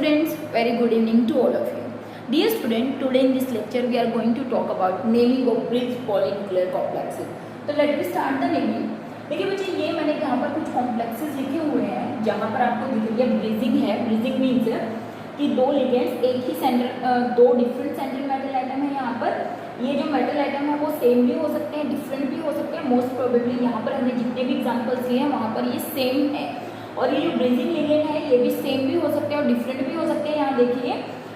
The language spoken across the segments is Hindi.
students, very good evening to all of you. Dear student, today in this lecture we are going to talk about naming of bridge polynuclear complexes. तो let me start the naming. देखिए बच्चे, ये मैंने यहाँ पर कुछ कॉम्प्लेक्सेस लिखे हुए हैं जहाँ पर आपको दिख रही है ब्रिजिंग है. ब्रिजिंग मीन्स कि दो लिगेंड्स एक ही सेंटर, दो डिफरेंट सेंट्रल मेटल आइटम है. यहाँ पर ये जो मेटल आइटम है वो सेम भी हो सकते हैं, डिफरेंट भी हो सकते हैं. मोस्ट प्रोबेबली यहाँ पर हमने जितने भी एग्जाम्पल्स लिए हैं वहाँ पर ये सेम है. और ये जो ब्रिजिंग लिगेंड है ये भी सेम भी हो सकते हैं और डिफरेंट भी हो सकते हैं. यहाँ देखिए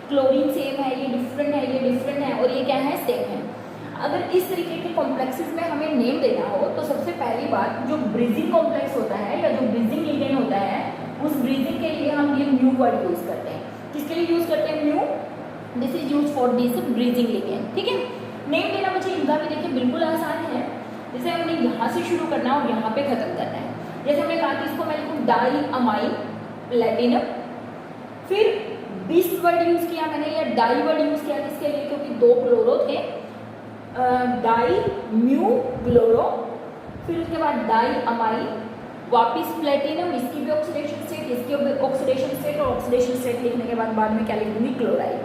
क्लोरीन सेम है, ये डिफरेंट है, ये डिफरेंट है और ये क्या है, सेम है. अगर इस तरीके के कॉम्प्लेक्सेस में हमें नेम देना हो तो सबसे पहली बात, जो ब्रिजिंग कॉम्प्लेक्स होता है या जो ब्रिजिंग लिगेंड होता है उस ब्रिजिंग के लिए हम ये म्यू वर्ड यूज करते हैं. किसके लिए यूज करते हैं? Mu. This is use for this bridging ligand. ठीक है. नेम देना मुझे इनका भी देखिए बिल्कुल आसान है. जैसे हमने यहाँ से शुरू करना है और यहाँ पे खत्म करना है. जैसे हमने कहा कि इसको मैं लिखूँ डाई अमाइन प्लेटिनम, फिर बिस वर्ड यूज किया मैंने या डाई वर्ड यूज किया किसके लिए, क्योंकि दो क्लोरो थे. डाई म्यू क्लोरो, फिर उसके बाद डाई अमाइन, वापिस प्लेटिनम, इसकी भी ऑक्सीडेशन स्टेट, इसकी भी ऑक्सीडेशन स्टेट, और ऑक्सीडेशन स्टेट लिखने के बाद में क्या लिख दूंगी, क्लोराइड.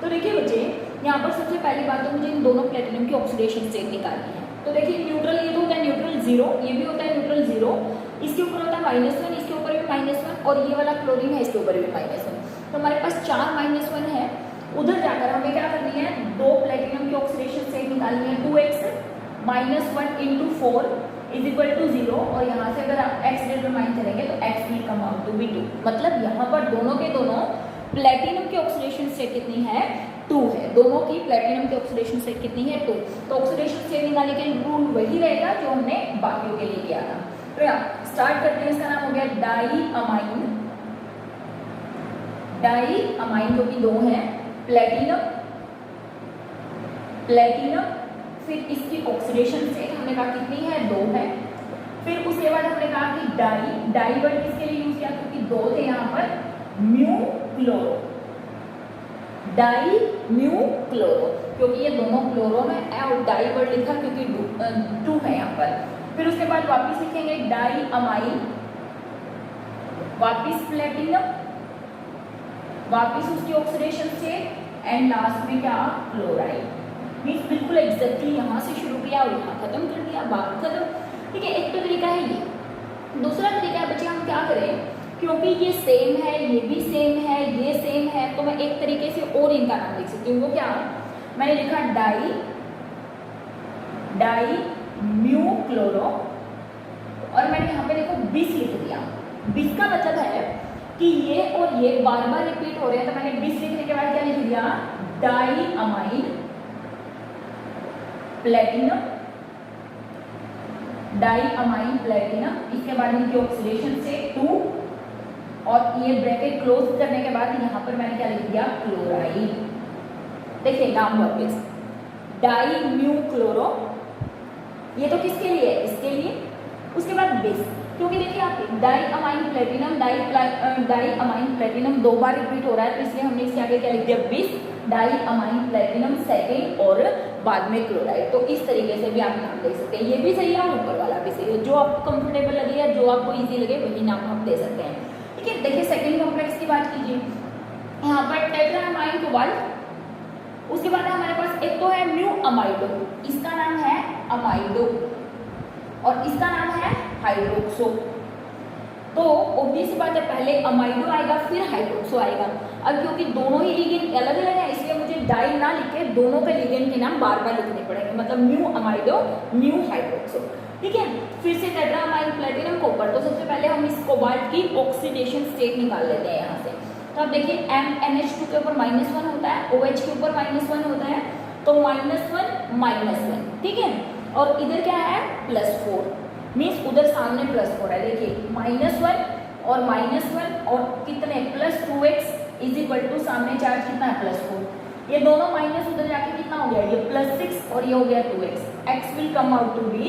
तो देखिए बच्चे, यहाँ पर सबसे पहली बात तो मुझे इन दोनों प्लेटिनम की ऑक्सीडेशन स्टेट निकालनी है. तो देखिए न्यूट्रल ये तो होता है न्यूट्रल जीरो, ये भी होता है न्यूट्रल जीरो. इसके ऊपर होता है -1, इसके ऊपर भी -1 और ये वाला क्लोरीन है इसके ऊपर भी -1. तो हमारे पास 4 -1 है. उधर जाकर हमें क्या करनी है, दो प्लेटिनम की ऑक्सीडेशन स्टेट निकालनी है. 2x -1 × 4 = 0 और यहाँ से अगर आप x डिटरमाइन करेंगे तो x will come out to be 2. मतलब यहाँ पर दोनों के दोनों प्लेटिनम की ऑक्सीडेशन स्टेट कितनी है, 2 है. दोनों की प्लेटिनम की ऑक्सीडेशन स्टेट कितनी है, 2. तो ऑक्सीडेशन स्टेट निकालने के लिए रूल वही रहेगा जो हमने बाकियों के लिए किया था. तो यहाँ स्टार्ट करते हैं. इसका नाम हो गया डाई अमाइन. डाई अमाइन जो कि 2 है, प्लेटिनम, प्लेटिनम, फिर इसकी ऑक्सीडेशन स्टेट हमने कहा कितनी है, 2 है. फिर उसके बाद हमने कहा कि डाई, डाई वर्ड किसके लिए यूज किया, क्योंकि 2 थे यहाँ पर, mu chloro. Di mu chloro, क्योंकि ये दोनों क्लोरो में है और डाई वर्ड लिखा क्योंकि 2 है यहाँ पर. फिर उसके बाद वापिस लिखेंगे डाई अमाइन, वापिस प्लेटिनम, वापिस उसकी ऑक्सीडेशन स्टेट एंड लास्ट में क्या, क्लोराइड. मीन्स बिल्कुल एग्जैक्टली यहाँ से शुरू किया और यहाँ खत्म कर दिया, बात खत्म. ठीक है. एक तो तरीका है ये. दूसरा तरीका है बच्चे, हम क्या करें, क्योंकि ये सेम है, ये भी सेम है, ये सेम है, तो मैं एक तरीके से और इनका नाम लिख सकती हूँ. वो क्या, मैंने लिखा डाई, डाई म्यू क्लोरो और मैंने यहाँ पे देखो बिस लिख दिया. बिस का मतलब है कि ये और ये बार बार रिपीट हो रहे हैं, तो मैंने बिस लिखने के बाद क्या लिख दिया, diammine platinum, diammine platinum, इसके बाद इनकी ऑक्सीडेशन से 2 और ये ब्रैकेट क्लोज करने के बाद यहाँ पर मैंने क्या लिख दिया, क्लोराइड. देखिए नाम वापिस, डाई म्यू क्लोरो, ये तो किसके लिए है, इसके लिए. उसके बाद बिस, क्योंकि देखिए आप diammine platinum, diammine platinum 2 बार रिपीट हो रहा है, तो इसलिए हमने इसके आगे क्या लिख दिया, बिस, डाई अमाइन प्लेटिनम सेकेंड और बाद में क्लोराइड. तो इस तरीके से भी आप नाम दे सकते हैं. ये भी सही है और ऊपर वाला भी सही है. जो आपको कंफर्टेबल लगे या जो आपको इजी लगे वही नाम आप दे सकते हैं. ठीक है. देखिए सेकेंड कॉम्प्लेक्स की बात कीजिए. यहाँ पर टेट्रा अमाइन कोबाल्ट, उसके बाद हमारे पास एक तो है म्यू अमाइडो, इसका नाम है अमाइडो और इसका नाम है हाइड्रोक्सो. तो ऑब्वियस बात है, पहले अमाइडो आएगा फिर हाइड्रोक्सो आएगा. अब क्योंकि दोनों ही लिगेंड अलग अलग है इसलिए मुझे डाई ना लिख के दोनों के लिगेंड के नाम बार बार लिखने पड़ेंगे. मतलब म्यू अमाइडो, म्यू हाइड्रोक्सो. ठीक है. फिर से टेट्रा अमाइन प्लेटिनम कॉपर. तो सबसे पहले हम इस कोबाल्ट की ऑक्सीडेशन स्टेट निकाल लेते हैं यहाँ से. तो अब देखिए NH2 के ऊपर -1 होता है, OH के ऊपर -1 होता है, तो -1 ठीक है. और इधर क्या है, +4, मीन्स उधर सामने +4 है. देखिए -1 और -1 और कितने, +2x = सामने चार्ज कितना है, +4. ये दोनों माइनस उधर जाके कितना हो गया, ये +6 और ये हो गया 2x. x will come out to be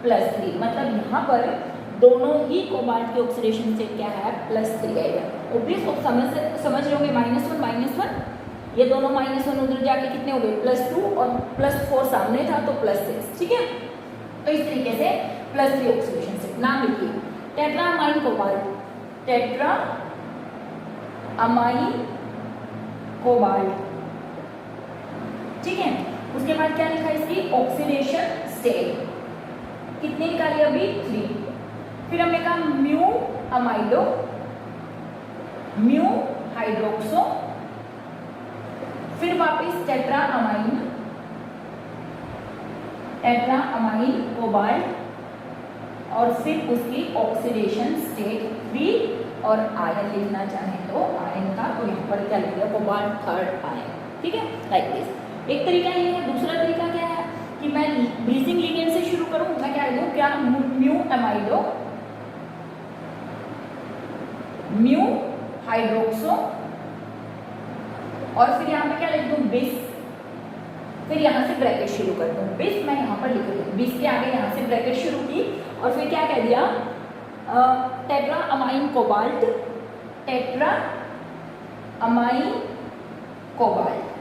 +3. मतलब यहाँ पर दोनों ही कोबाल्ट की ऑक्सीडेशन स्टेट क्या है, +3 आएगा. ऑब्वियस आप समझ रहे होंगे, -1 ये दोनों -1 उधर जाके कितने हो गए, +2 और +4 सामने था तो +6. ठीक है. तो इस तरीके से +3 ऑक्सीडेशन स्टेट. नाम लिखिए tetra amine cobalt, tetra amine cobalt. ठीक है, उसके बाद क्या लिखा है इसकी ऑक्सीडेशन स्टेट, कितने निकाली अभी 3। फिर हमने कहा म्यू अमाइडो, म्यू हाइड्रोक्सो, फिर वापस tetra amine, tetra amine cobalt, और फिर उसकी ऑक्सीडेशन स्टेट 3 और आयन लिखना चाहें तो आयन का, तो यहाँ पर क्या लिख दिया कोबाल्ट थर्ड आयन। ठीक है, लाइक दिस। एक तरीका ये है। दूसरा तरीका क्या है कि मैं ब्रीजिंग लिगेंड से शुरू करूं। मैं क्या लिखूं, क्या म्यू अमाइडो, म्यू हाइड्रोक्सो, और फिर यहाँ पे क्या लिख दूं बिस, फिर यहाँ से ब्रैकेट शुरू कर दूं बिस, मैं यहाँ पर लिख दूं बिस के आगे यहाँ से ब्रैकेट शुरू की, और फिर क्या कह दिया tetra amine cobalt, tetra amine cobalt,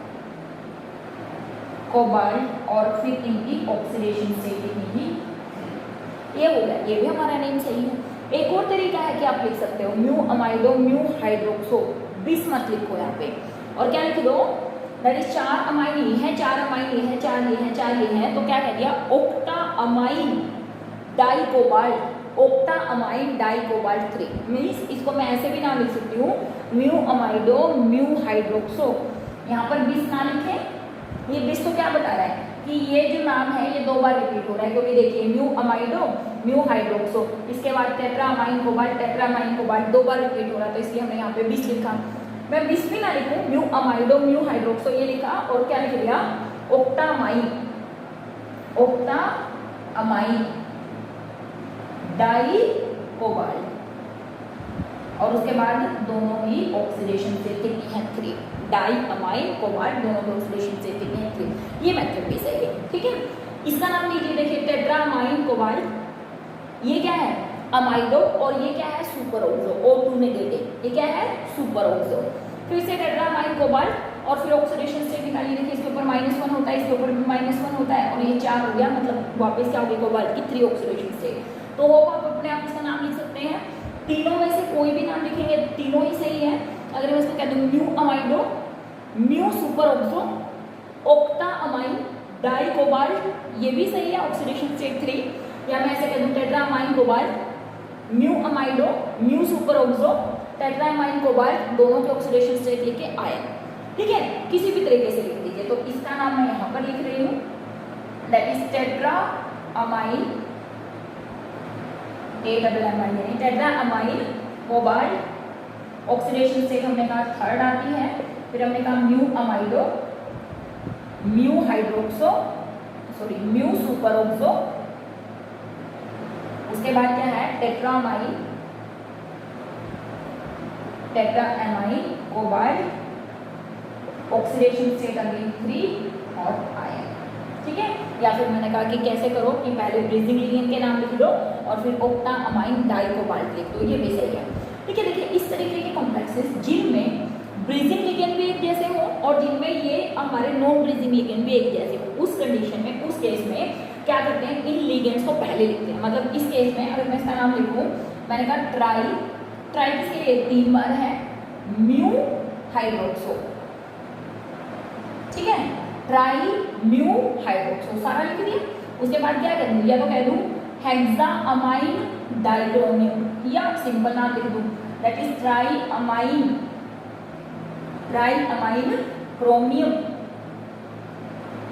cobalt, और फिर इनकी ऑक्सीडेशन स्टेट कितनी थी, ये हो गया। ये भी हमारा नेम सही है। एक और तरीका है कि आप लिख सकते हो म्यू अमाइडो, म्यू हाइड्रोक्सो, बिस मत लिखो यहाँ पे, और क्या लिख दो दैट इज 4 अमाइन ये है, 4 अमाइन ये है, 4 ये है, 4 ये है, तो क्या कह दिया octaammine dicobalt, octaammine dicobalt 3। Means इसको मैं ऐसे भी नाम लिख सकती हूँ म्यू अमाइडो, म्यू हाइड्रोक्सो। यहाँ पर बिस ना लिखे, ये बिस तो क्या बता रहा है कि ये जो नाम है ये 2 बार रिपीट हो रहा है, क्योंकि देखिए म्यू अमाइडो, म्यू हाइड्रोक्सो, इसके बाद tetra amine cobalt, tetra amine cobalt 2 बार रिपीट हो रहा है, तो इसलिए हमने यहाँ पे बिस लिखा। मैं बिस भी ना लिखूं, म्यू अमाइडो, म्यू हाइड्रोक्सो ये लिखा, और क्या लिख दिया octaammine, octaammine dicobalt, और उसके बाद दोनों की ऑक्सीडेशन स्टेट कितनी है 3, डाई अमाइन कोबाल्ट दोनों की ऑक्सीडेशन स्टेट कितनी है 3। ये मेथड भी सही है। ठीक है, इसका नाम लीजिए, देखिए टेट्रा अमाइन कोबाल्ट, ये क्या है अमाइडो, और ये क्या है सुपर ऑक्सो, O2 नेगेटिव, ये क्या है सुपर ऑक्सो। फिर से टेट्रा अमाइन कोबाल्ट, और फिर ऑक्सीडेशन स्टेट निकालिए, देखिए इसके ऊपर -1 होता है, इसके ऊपर भी -1 होता है, और ये 4 हो गया, मतलब वापस क्या होगी कोबाल्ट की 3 ऑक्सीडेशन स्टेट। तो होप आप अपने आप इसका नाम लिख सकते हैं। तीनों में से कोई भी नाम लिखेंगे तीनों ही सही है। अगर मैं इसको कह दूँ mu amido, mu superoxo, octaammine dicobalt, ये भी सही है ऑक्सीडेशन स्टेट 3, या मैं ऐसे कह दूँ tetra amine cobalt, mu amido, mu super oxo, tetra amine cobalt दोनों के ऑक्सीडेशन स्टेट लेके आए। ठीक है, किसी भी तरीके से लिख दीजिए। तो इसका नाम मैं यहाँ पर लिख रही हूँ, that is tetra amine, tetra amine cobalt, oxidation state हमने कहा थर्ड आती है। फिर हमने कहा mu amido, mu hydroxo, sorry mu super oxo, उसके बाद क्या है tetra amine, tetra amine cobalt, oxidation state again 3 और आयन। ठीक है, या फिर मैंने कहा कि कैसे करो कि पहले ब्रीजिंग लिगेंड के नाम लिख दो और फिर ओक्टा अमाइन डाई कोबाल्ट लिख दो, ये भी सही है। ठीक है, देखिए इस तरीके के कॉम्प्लेक्सेस जिनमें ब्रीजिंग लिगेंड भी एक जैसे हो और जिनमें ये हमारे नॉन ब्रीजिंग लिगेंड भी एक जैसे हो, उस कंडीशन में, उस केस में क्या करते हैं इन लिगेंड्स को पहले लिखते हैं। मतलब इस केस में अगर मैं इसका नाम लिखूं, मैंने कहा ट्राई, ट्राई किसके लिए 3 बार है म्यू हाइड्रोक्सो। ठीक है, ट्राई म्यू हाइड्रोक्सो सारा लिख दिया। उसके बाद क्या कर दूं, या तो कह दूं हेक्सा अमाइन डाइक्रोमियम, या सिंपल नाम लिख दूं that is try amine chromium,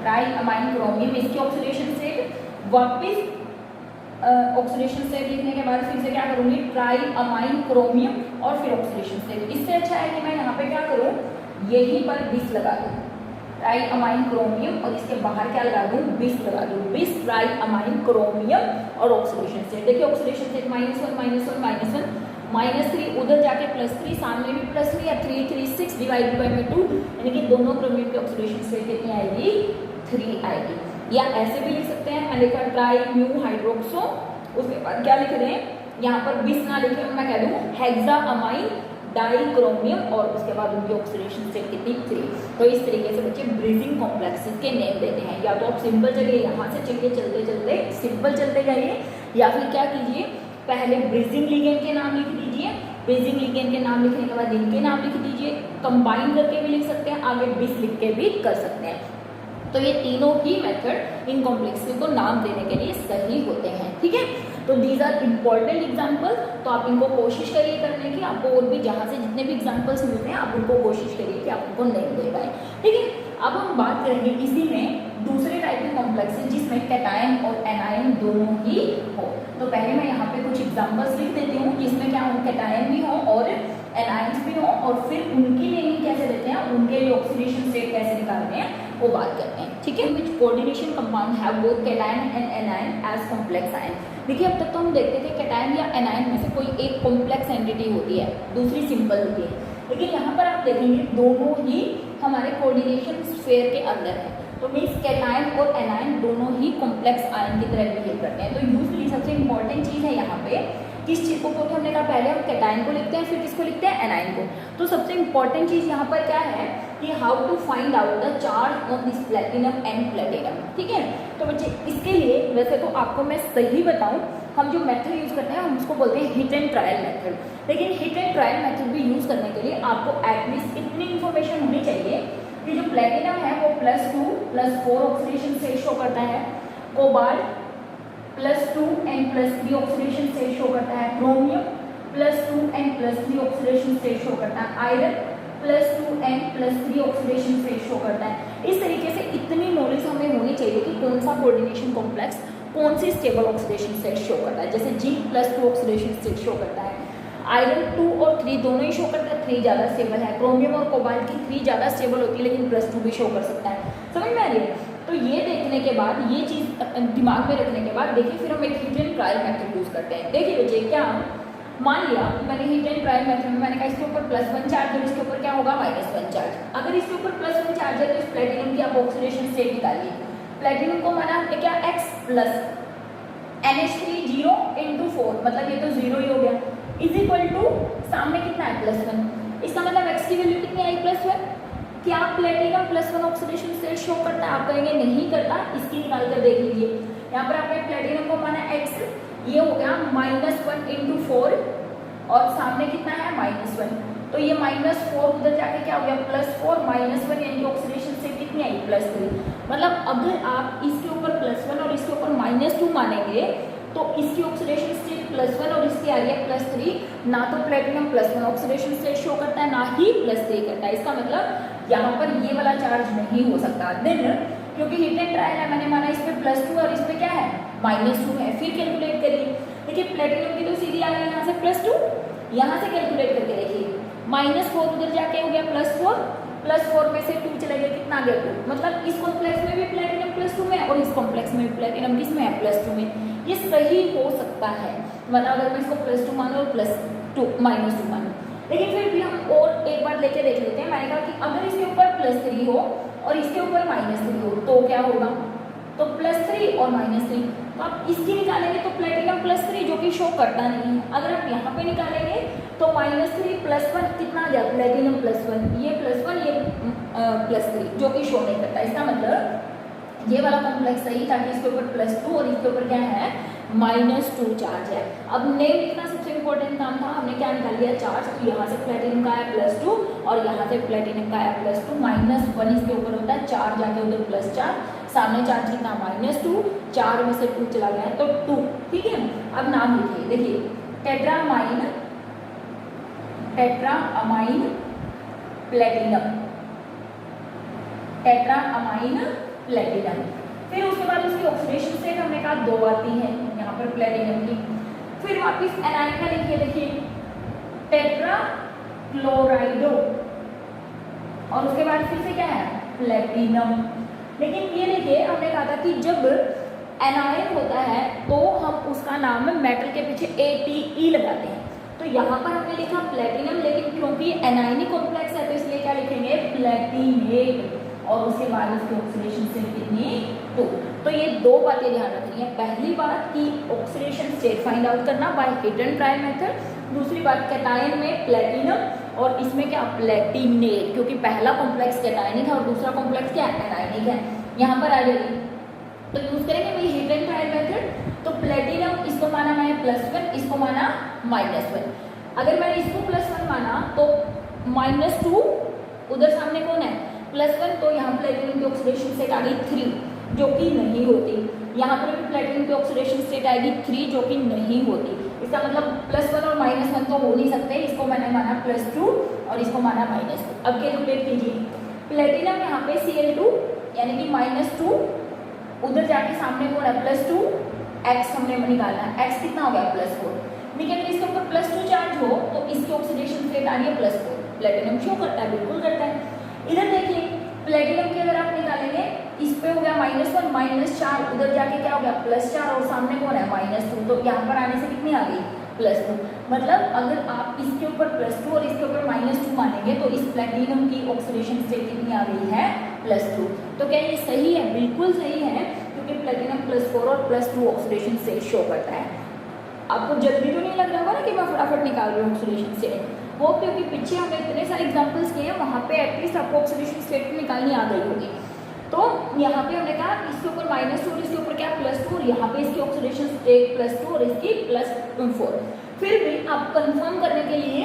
try amine chromium. इसकी ऑक्सीडेशन स्टेट वापस ऑक्सीडेशन स्टेट लिखने के बाद फिर से क्या करूंगी ट्राई अमाइन क्रोमियम और फिर ऑक्सीडेशन स्टेट। इससे अच्छा है कि मैं यहाँ पे क्या करूँ यहीं पर बिस लगा दूँ, ट्राई अमाइन क्रोमियम, और इसके बाहर क्या लगा दूँ बिस लगा दूँ, बिस ट्राई अमाइन क्रोमियम और ऑक्सीडेशन स्टेट। देखिए ऑक्सीडेशन स्टेट -1 -3, उधर जाके +3, सामने भी +3 या 3 3 6 डिवाइडेड बाय 2, यानी कि दोनों क्रोमियम की ऑक्सीडेशन स्टेट कितनी आएगी 3 आएगी। या ऐसे भी लिख सकते हैं, मैं लिखा ट्राई म्यू हाइड्रोक्सो, उसके बाद क्या लिख रहे हैं यहाँ पर बिस ना लिखे, मैं कह दूँ हेक्सा अमाइन डाइक्रोमियम और उसके बाद उनकी ऑक्सीडेशन स्टेट कितनी 3। तो इस तरीके से बच्चे ब्रीजिंग कॉम्प्लेक्सेस के नेम देते हैं। या तो आप सिंपल चलिए यहाँ से चलिए चलते चलते सिंपल चलते जाइए, या फिर क्या कीजिए पहले ब्रिजिंग लिगेंड के नाम लिख दीजिए, ब्रिजिंग लिगेंड के नाम लिखने के बाद इनके नाम लिख दीजिए, कंबाइन करके भी लिख सकते हैं, आगे बिस लिख के भी कर सकते हैं। तो ये तीनों ही मेथड इन कॉम्प्लेक्स को नाम देने के लिए सही होते हैं, ठीक है। तो दीज आर इम्पॉर्टेंट एग्जाम्पल, तो आप इनको कोशिश करिए करने की, आपको और भी जहाँ से जितने भी एग्जाम्पल्स मिलते हैं आप उनको कोशिश करिए कि आप उनको नहीं दे पाए, ठीक है। अब हम बात करेंगे इसी में दूसरे टाइप के कॉम्प्लेक्सेस जिसमें कैटायन और एनायन दोनों ही हो। तो पहले मैं यहाँ पे कुछ एग्जाम्पल्स लिख देती हूँ जिसमें क्या हो, कैटायन भी हो और एनायंस भी हो, और फिर उनकी नेमिंग कैसे देते हैं, उनके लिए ऑक्सीडेशन स्टेट कैसे निकालते हैं वो बात करते हैं, ठीक है। Which coordination compound have both cation and anion as complex ion. देखिए अब तक तो हम देखते थे कैटायन या एनायन में से कोई एक कॉम्प्लेक्स एंटिटी होती है, दूसरी सिंपल होती है, लेकिन यहाँ पर आप देखेंगे दोनों ही हमारे कोऑर्डिनेशन स्फीयर के अंदर है। तो मीन्स कैटायन और एनायन दोनों ही कॉम्प्लेक्स आयन की तरह बिहेव करते हैं। तो यूजली सबसे इंपॉर्टेंट चीज़ है यहाँ पे किस चीज़ को, क्योंकि हमने कहा पहले हम कैटायन को लिखते हैं फिर किसको लिखते हैं, एनायन को। तो सबसे इंपॉर्टेंट चीज़ यहाँ पर क्या है कि how to find out the charge on this platinum and platinum, ठीक है। तो बच्चे इसके लिए वैसे तो आपको मैं सही बताऊँ, हम जो मेथड यूज़ करते हैं हम उसको बोलते हैं हिट एंड ट्रायल मेथड, लेकिन हिट एंड ट्रायल मेथड भी यूज़ करने के लिए आपको एटलीस्ट इतनी इन्फॉर्मेशन होनी चाहिए कि जो प्लेटिनम है वो +2 +4 ऑक्सीडेशन से शो करता है, कोबाल्ट +2 and +3 ऑक्सीडेशन से शो करता है, क्रोमियम +2 and +3 ऑक्सीडेशन से शो करता है, आयरन +2 and +3 ऑक्सीडेशन से शो करता है। इस तरीके से इतनी नॉलेज हमें होनी चाहिए कि कौन सा कोऑर्डिनेशन कॉम्प्लेक्स कौन सी स्टेबल ऑक्सीडेशन से शो करता है। जैसे जिंक +2 ऑक्सीडेशन से शो करता है, आयरन 2 और 3 दोनों ही शो करता है, 3 ज़्यादा स्टेबल है, क्रोमियम और कोबाल्ट की 3 ज़्यादा स्टेबल होती है लेकिन +2 भी शो कर सकता है। समझ में आ रही है। तो ये देखने के बाद, ये चीज़ दिमाग में रखने के बाद देखिए फिर हम एक hit and trial method use करते हैं। देखिए बच्चे क्या, मान लिया मैंने हिट एंड ट्रायल मेथड में मैंने कहा इसके ऊपर +1 चार्ज और इसके ऊपर क्या होगा -1 चार्ज। अगर इसके ऊपर +1 चार्ज है तो इस प्लेटिनम की आप ऑक्सीडेशन स्टेट निकालिए। प्लेटिनम को माना हमने क्या x प्लस NH3 0 × 4, मतलब ये तो 0 ही हो गया, इज इक्वल टू सामने कितना है +1। इसका मतलब x की वैल्यू कितनी आई +1। क्या प्लेटिनम +1 ऑक्सीडेशन स्टेट शो करता है, आप कहेंगे नहीं करता, इसकी निकाल कर देख लीजिए। यहाँ पर आपने प्लेटिनम को माना x, ये हो गया -1 × 4 और सामने कितना है -1, तो ये -4 उधर जाके क्या हो गया +4 -1, यानी ऑक्सीडेशन स्टेट कितनी आई +3। मतलब अगर आप इसके ऊपर +1 और इसके ऊपर -2 मानेंगे तो इसकी ऑक्सीडेशन स्टेट +1 और इसकी आ रही है +3, ना तो प्लेटिनम +1 ऑक्सीडेशन स्टेट शो करता है ना ही +3 करता है। इसका मतलब यहाँ पर ये वाला चार्ज नहीं हो सकता। देन क्योंकि हिट एंड ट्रायल है, मैंने माना इस पे +2 और इस पे क्या है -2 है, फिर कैलकुलेट करिए। देखिए प्लेटिनम की तो सीधी आ गई यहाँ से +2, यहाँ से कैलकुलेट करके देखिए -4 उधर जाके हो गया +4 में से 2 चले गए, कितना आ गया 2। मतलब इस कॉम्प्लेक्स में भी प्लेटिनम +2 में और इस कॉम्प्लेक्स में भी प्लेटिनम किस में है +2 में। ये सही हो सकता है, मतलब अगर मैं इसको +2 मानूं और -2 मानूं। लेकिन फिर भी हम और एक बार लेके देख लेते हैं। मैंने कहा कि अगर इसके ऊपर +3 हो और इसके ऊपर -3 हो तो क्या होगा, तो +3 और -3, तो आप इसकी निकालेंगे तो प्लेटिनम +3 जो कि शो करता नहीं है। अगर आप यहाँ पे निकालेंगे तो -3 +1 कितना आ गया प्लेटिनम +1, ये +1 ये +3 जो कि शो नहीं करता। इसका मतलब ये वाला कॉम्प्लेक्स सही था कि इसके ऊपर +2 और इसके ऊपर क्या है -2 चार्ज है। अब नेम लिखना सबसे इंपॉर्टेंट काम था, हमने क्या निकाल लिया चार्ज। तो यहाँ से प्लेटिनम का है +2 और यहाँ से प्लेटिनम का है +2, -1 इसके ऊपर होता है, 4 जाके उधर +4, सामने चार्ज कितना -2, 4 में से 2 चला गया तो 2, ठीक है। अब नाम लिखिए, देखिए टेट्रामाइन प्लेटिनम, टेट्रामाइन प्लेटिनम। फिर उसके बाद उसकी ऑक्सीडेशन स्टेट हमने कहा 2 आती है यहाँ पर प्लेटिनम की। फिर वापिस एनायन का लिखिए, देखिए टेट्रा क्लोराइडो और उसके बाद फिर से क्या है प्लेटिनम। लेकिन ये देखिए हमने कहा था कि जब एनायन होता है तो हम उसका नाम मेटल के पीछे ATE लगाते हैं। तो यहाँ पर हमने लिखा प्लेटिनम, लेकिन क्योंकि एनायनिक कॉम्प्लेक्स है तो इसलिए क्या लिखेंगे प्लेटिनेट, और उसके बाद उसकी ऑक्सीडेशन स्टेट कितनी 2। तो ये 2 बातें ध्यान रखनी है। पहली बात कि ऑक्सीडेशन स्टेट फाइंड आउट करना by hit and trial method, दूसरी बात कैटायन में प्लेटिनम और इसमें क्या प्लेटिनेट, क्योंकि पहला कॉम्प्लेक्स कैटायनिक है और दूसरा कॉम्प्लेक्स क्या एनायनिक है। यहाँ पर आ जाएगी तो यूज करेंगे वही हिट एंड ट्रायल मेथड। तो प्लेटिनम इसको माना मैंने +1, इसको माना -1। अगर मैंने इसको +1 माना तो -2, उधर सामने कौन है +1, तो यहाँ प्लेटिनम की ऑक्सीडेशन स्टेट आ गई 3, जो कि नहीं होती। यहाँ पर भी प्लेटिनम की ऑक्सीडेशन स्टेट आएगी 3, जो कि नहीं होती। इसका मतलब +1 और -1 तो हो नहीं सकते। इसको मैंने माना +2 और इसको माना -2। अब कैलकुलेट कीजिए, प्लेटिनम यहाँ पे Cl2 यानी कि -2, उधर जाके सामने कौन है +2, x हमने निकालना है, x कितना हो गया +4। लेकिन अगर इसके ऊपर +2 चार्ज हो तो इसकी ऑक्सीडेशन स्टेट आ रही है +4। प्लेटिनम शो करता है, बिल्कुल करता है। इधर देखिए प्लेटिनम की अगर आप निकालेंगे, इस पे हो गया -1 -4, उधर जाके क्या हो गया +4 और सामने कौन है -2, तो यहाँ पर आने से कितनी आ गई +2। मतलब अगर आप इसके ऊपर +2 और इसके ऊपर -2 मानेंगे तो इस प्लेटिनम की ऑक्सीडेशन स्टेट कितनी आ गई है +2। तो क्या ये सही है? बिल्कुल सही है, क्योंकि प्लेटिनम +4 और +2 ऑक्सीडेशन स्टेट शो करता है। आपको जल्दी तो नहीं लग रहा होगा ना कि मैं फटाफट निकाल रही हूँ ऑक्सीडेशन स्टेट, वो क्योंकि पीछे हमने इतने सारे एग्जांपल्स किए हैं, वहाँ पे एटलीस्ट आपको ऑक्सीडेशन स्टेट निकालनी आ गई होगी। तो यहाँ पे हमने कहा इसके ऊपर -2 और इसके ऊपर क्या +2, और यहाँ पे इसकी ऑक्सीडेशन स्टेट +2 और इसकी +4। फिर भी आप कंफर्म करने के लिए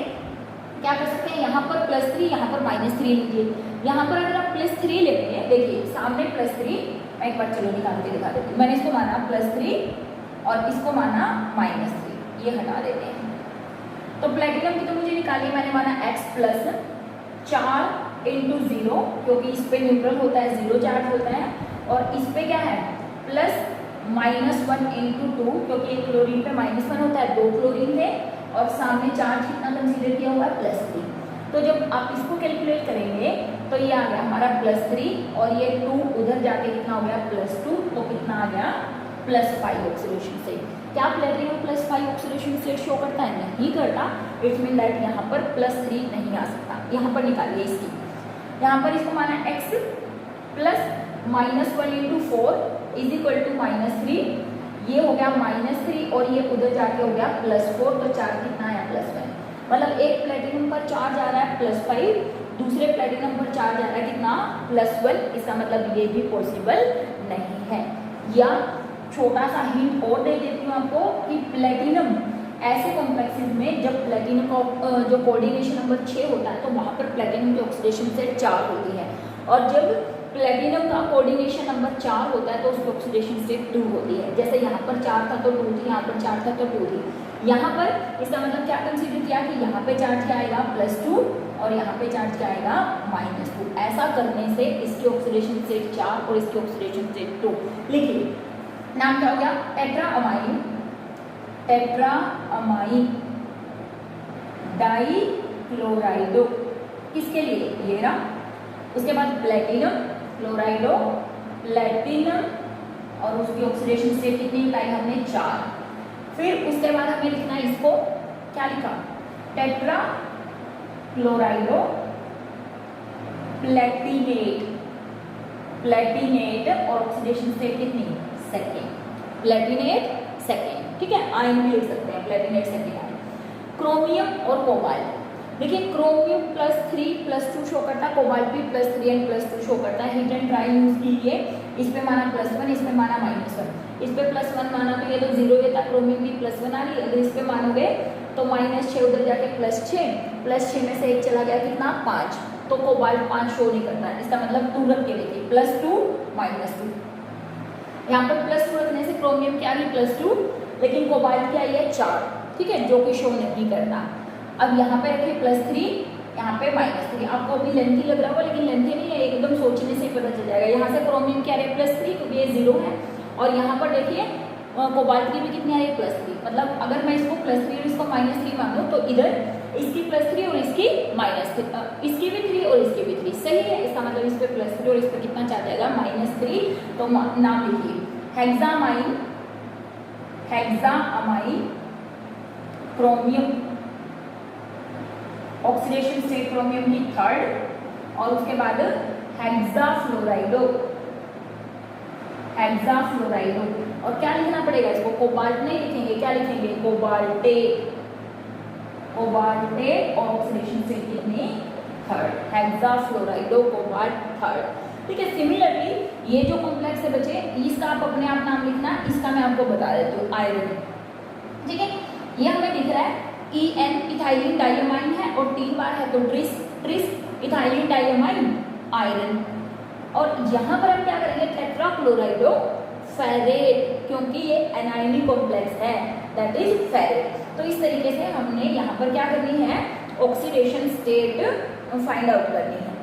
क्या कर सकते हैं, यहाँ पर +3, यहाँ पर -3 लीजिए। यहाँ पर अगर आप +3 लेंगे, देखिए सामने +3, मैं एक बार चलो निकाल के दिखा देती हूँ। मैंने इसको माना +3 और इसको माना -3, ये हटा देते हैं। तो प्लेटिनम की तो मुझे निकाली, मैंने माना x + 4 × 0, क्योंकि इस पे न्यूट्रल होता है, 0 चार्ज होता है, और इस पे क्या है +-1 × 2, क्योंकि एक क्लोरीन पे -1 होता है, 2 क्लोरीन थे, और सामने चार्ज कितना कंसीडर किया हुआ है +3। तो जब आप इसको कैलकुलेट करेंगे तो ये आ गया हमारा +3 और ये 2 उधर जाके कितना हो गया +2, तो कितना आ गया +5 ऑक्सीडेशन स्टेट। क्या प्लेटिनम +5 ऑक्सीडेशन स्टेट शो करता है? नहीं करता। इट्स मीन दैट यहाँ पर +3 नहीं आ सकता। यहाँ पर निकालिए इसकी, यहाँ पर इसको माना x +-1 × 4 = -3, ये हो गया -3 और ये उधर जाके हो गया +4, तो चार्ज कितना आया +1। मतलब एक प्लेटिनम पर चार्ज आ रहा है +5, दूसरे प्लेटिनम पर चार्ज आ रहा है कितना +1। इसका मतलब ये भी पॉसिबल नहीं है। या छोटा सा हिंट और दे देती हूँ आपको कि प्लेटिनम ऐसे कॉम्प्लेक्सेस में जब प्लेटिनम का जो कोऑर्डिनेशन नंबर 6 होता है तो वहाँ पर प्लेटिनम की ऑक्सीडेशन स्टेट 4 होती है, और जब प्लेटिनम का कोऑर्डिनेशन नंबर 4 होता है तो उसकी ऑक्सीडेशन स्टेट 2 होती है। जैसे यहाँ पर 4 था तो 2 थी, यहाँ पर 4 था तो 2 थी। यहाँ पर इसका मतलब क्या कंसीडर किया कि यहाँ पे चार्ज क्या आएगा +2 और यहाँ पे चार्ज क्या आएगा -2। ऐसा करने से इसकी ऑक्सीडेशन स्टेट 4 और इसकी ऑक्सीडेशन स्टेट 2। लिखिए नाम क्या हो गया, टेट्राअमाइन डाइक्लोराइडो, किसके लिए ये रहा। उसके बाद प्लेटिनम क्लोराइडो, प्लेटिनम, और उसकी ऑक्सीडेशन स्टेट कितनी बताई हमने 4। फिर उसके बाद हमें लिखना है इसको, क्या लिखा, टेट्रा क्लोराइडो प्लेटिनेट और ऑक्सीडेशन स्टेट कितनी 2, प्लेटिनेट 2, ठीक है। आयन भी लिख सकते हैं, प्लेटिनेट 2 आयन। क्रोमियम और कोबाल्ट, देखिए क्रोमियम +3 + 2 शो करता है, कोबाल्ट भी +3 एंड +2 शो करता है। हिट एंड ट्राई यूज कीजिए, इस पे माना +1, इस पे माना -1। इस पे +1 माना तो ये तो 0 ये था, क्रोमियम भी +1 आ रही है। अगर इस पे मानोगे तो -6 उधर जाके +6 में से 1 चला गया कितना 5, तो कोबाल्ट 5 शो नहीं करता है। इसका मतलब 2 रख के देखिए, +2 -2। यहाँ पर +2 रखने से क्रोमियम क्या आई +2, लेकिन कोबाल्ट क्या आई है 4, ठीक है, जो कि शो नहीं करता। अब यहाँ पे रखिए +3, यहाँ पे -3। आपको अभी लेंथी लग रहा होगा, लेकिन लेंथी नहीं है, एकदम सोचने से ही पता चल जाएगा। यहाँ से क्रोमियम क्या है +3, क्योंकि ये 0 है, और यहाँ पर देखिए कोबाल्ट की भी कितनी आई है +3। मतलब अगर मैं इसको +3 और इसको -3 मानूँ तो इधर इसकी +3 और इसकी -3, इसकी भी 3 और इसकी भी 3, सही है। इसका मतलब इस पे +3 और इस पे कितना चार्ज आएगा -3। तो नाम लिखिए हेक्सामाइन क्रोमियम, ऑक्सीडेशन स्टेट क्रोमियम की 3rd, और उसके बाद हेक्साफ्लोराइडो, और क्या लिखना पड़ेगा इसको, कोबाल्ट नहीं लिखेंगे, क्या लिखेंगे, कोबाल्टेट, ऑक्सीडेशन स्टेट कितनी 3rd, हेक्साफ्लोराइडो कोबाल्ट 3rd। ठीक है। सिमिलरली ये जो कॉम्प्लेक्स है बच्चे, इसका आप अपने आप नाम लिखना, इसका मैं आपको बता देती हूँ, आयरन। ठीक है, ये हमें दिख रहा है EN इथाइलिन डाइअमाइन है और 3 बार है तो ट्रिस इथाइलिन डाइअमाइन आयरन। और यहाँ पर हम क्या करेंगे, टेट्राक्लोराइडो फेरेट, क्योंकि ये एनायनिक कॉम्प्लेक्स है, दैट इज फेरेट। तो इस तरीके से हमने यहाँ पर क्या करनी है, ऑक्सीडेशन स्टेट फाइंड आउट करनी है।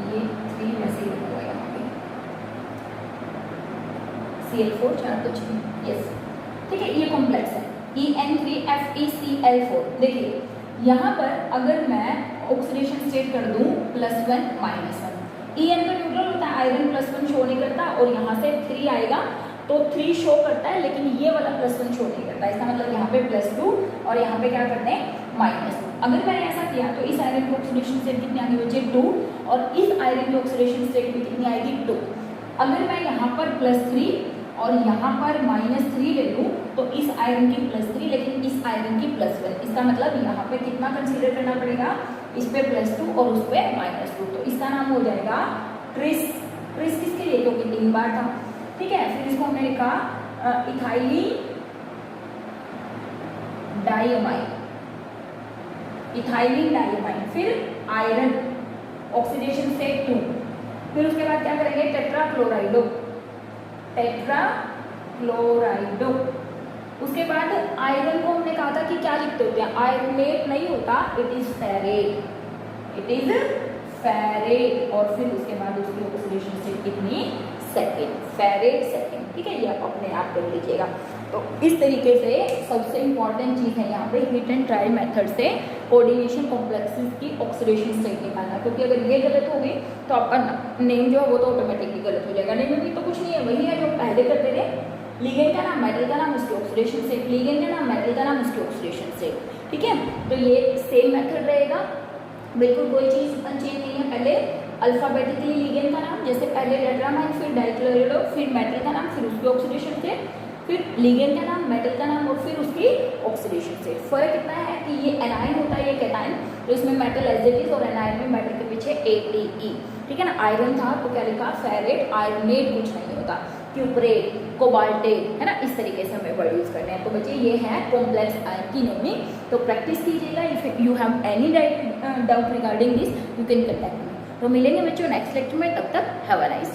ये 3 वैसे ही लिखा हुआ है यहाँ पे, Cl4 4 कुछ नहीं, यस ठीक है। ये कॉम्प्लेक्स है EN3FeCl4। देखिए यहाँ पर अगर मैं ऑक्सीडेशन स्टेट कर दूं +1 -1, EN तो न्यूट्रल होता है, आयरन +1 शो नहीं करता, और यहाँ से 3 आएगा तो 3 शो करता है, लेकिन ये वाला +1 शो नहीं करता। इसका मतलब यहाँ पे +2 और यहाँ पे क्या करते हैं -2। अगर मैंने ऐसा किया तो इस आयरन की ऑक्सीडेशन स्टेट कितनी आएगी बच्चे 2, और इस आयरन की ऑक्सीडेशन स्टेट भी कितनी आएगी 2। अगर मैं यहाँ पर +3 और यहाँ पर -3 ले लूँ तो इस आयरन की +3, लेकिन इस आयरन की +1। इसका मतलब यहाँ पे कितना कंसीडर करना पड़ेगा, इस पे +2 और उस पे -2, तो इसका नाम हो जाएगा ट्रिस। ट्रिस किसके लिए, क्योंकि 3 बार था। ठीक है, फिर इसको हमने लिखा इथाइलिन डाइअमाइन, इथाइलिन डाइअमाइन, फिर आयरन ऑक्सीडेशन स्टेट 2, फिर उसके बाद क्या करेंगे टेट्राक्लोराइडो, टेट्राक्लोराइडो। उसके बाद आयरन को हमने कहा था कि क्या लिखते होते हैं, आयरनेट नहीं होता, it is ferrate, it is ferrate. और फिर उसके बाद उसकी ऑक्सीडेशन स्टेट कितनी, सेकेंड, फेरेट सेकेंड। ठीक है, ये आप अपने आप कर लीजिएगा। तो इस तरीके से सबसे इंपॉर्टेंट चीज़ है यहाँ पे हिट एंड ट्राई मेथड से कोऑर्डिनेशन कॉम्प्लेक्सेस की ऑक्सीडेशन स्टेट निकालना, क्योंकि अगर ये गलत होगी तो आपका नेम जो है वो तो ऑटोमेटिकली गलत हो जाएगा। नेम में तो कुछ नहीं है, वही है जो पहले करते थे, लिगेंड का नाम, मेटल का नाम, उसकी ऑक्सीडेशन स्टेट, लिगेंड का नाम, मेटल का नाम, उसकी ऑक्सीडेशन स्टेट। ठीक है, तो ये सेम मेथड रहेगा, बिल्कुल कोई चीज़ चेंज नहीं है। पहले अल्फाबेटिकली लिगेंड का नाम, जैसे पहले टेट्रामाइन, फिर डाइक्लोराइडो, फिर मेटल का नाम, फिर उसकी ऑक्सीडेशन स्टेट, फिर लिगेंड का नाम, मेटल का नाम और फिर उसकी ऑक्सीडेशन स्टेट। फर्क इतना है कि ये एनाइन होता है, ये कैटाइन, तो इसमें मेटल एज इट इज और एनाइन में मेटल के पीछे ATE। ठीक है ना, आयरन था तो क्या लिखा फेरेट, आयरनेट कुछ नहीं होता, क्यूपरेट, कोबाल्टेट, है ना। इस तरीके से हमें वर्ड यूज करने हैं। तो बच्चे ये है कॉम्प्लेक्स आयन की नेमिंग, तो प्रैक्टिस कीजिएगा। If you have any doubt regarding this you can contact me. तो मिलेंगे बच्चों नेक्स्ट लेक्चर में, तब तक हैव अ नाइस डे।